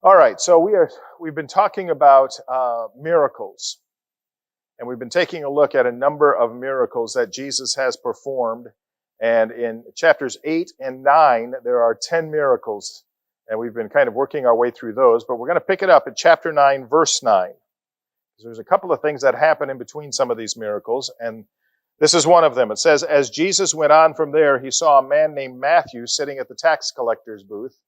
All right, so we've been talking about miracles, and we've been taking a look at a number of miracles that Jesus has performed. And in chapters 8 and 9, there are 10 miracles, and we've been kind of working our way through those. But we're going to pick it up at chapter 9, verse 9. There's a couple of things that happen in between some of these miracles, and this is one of them. It says, as Jesus went on from there, he saw a man named Matthew sitting at the tax collector's booth.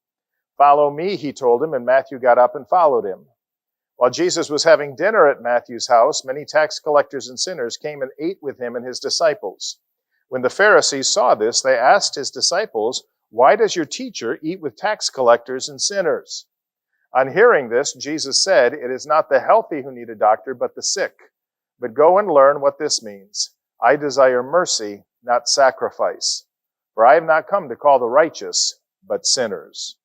Follow me, he told him, and Matthew got up and followed him. While Jesus was having dinner at Matthew's house, many tax collectors and sinners came and ate with him and his disciples. When the Pharisees saw this, they asked his disciples, why does your teacher eat with tax collectors and sinners? On hearing this, Jesus said, it is not the healthy who need a doctor, but the sick. But go and learn what this means. I desire mercy, not sacrifice. For I have not come to call the righteous, but sinners.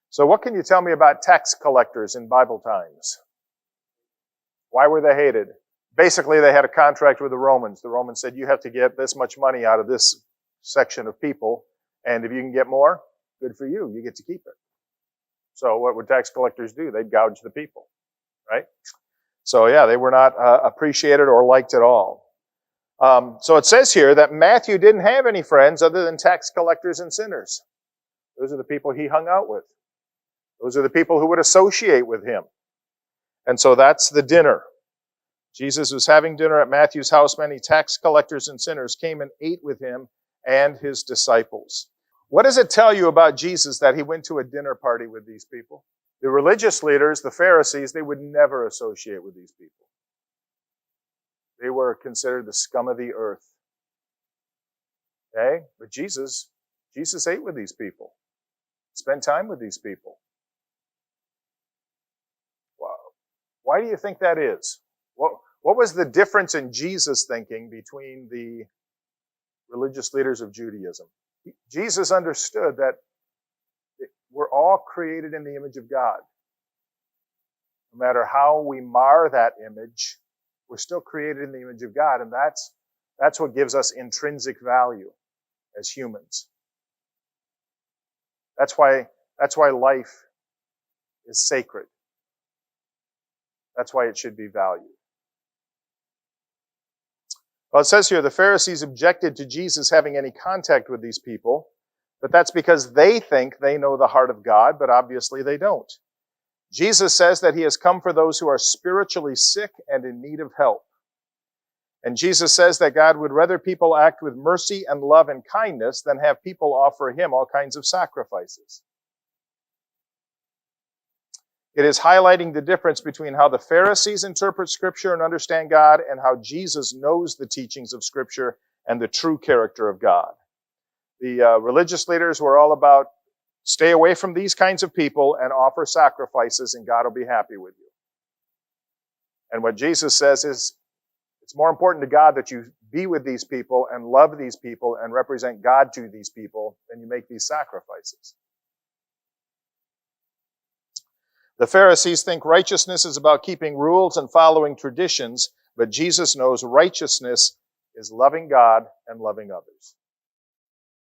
So what can you tell me about tax collectors in Bible times? Why were they hated? Basically, they had a contract with the Romans. The Romans said, you have to get this much money out of this section of people, and if you can get more, good for you. You get to keep it. So what would tax collectors do? They'd gouge the people, right? So yeah, they were not appreciated or liked at all. So it says here that Matthew didn't have any friends other than tax collectors and sinners. Those are the people he hung out with. Those are the people who would associate with him. And so that's the dinner. Jesus was having dinner at Matthew's house. Many tax collectors and sinners came and ate with him and his disciples. What does it tell you about Jesus that he went to a dinner party with these people? The religious leaders, the Pharisees, they would never associate with these people. They were considered the scum of the earth. Okay? But Jesus ate with these people. Spent time with these people. Why do you think that is? What was the difference in Jesus' thinking between the religious leaders of Judaism? Jesus understood that we're all created in the image of God. No matter how we mar that image, we're still created in the image of God, and that's what gives us intrinsic value as humans. That's why life is sacred. That's why it should be valued. Well, it says here, the Pharisees objected to Jesus having any contact with these people, but that's because they think they know the heart of God, but obviously they don't. Jesus says that he has come for those who are spiritually sick and in need of help. And Jesus says that God would rather people act with mercy and love and kindness than have people offer him all kinds of sacrifices. It is highlighting the difference between how the Pharisees interpret Scripture and understand God and how Jesus knows the teachings of Scripture and the true character of God. The religious leaders were all about stay away from these kinds of people and offer sacrifices and God will be happy with you. And what Jesus says is it's more important to God that you be with these people and love these people and represent God to these people than you make these sacrifices. The Pharisees think righteousness is about keeping rules and following traditions, but Jesus knows righteousness is loving God and loving others.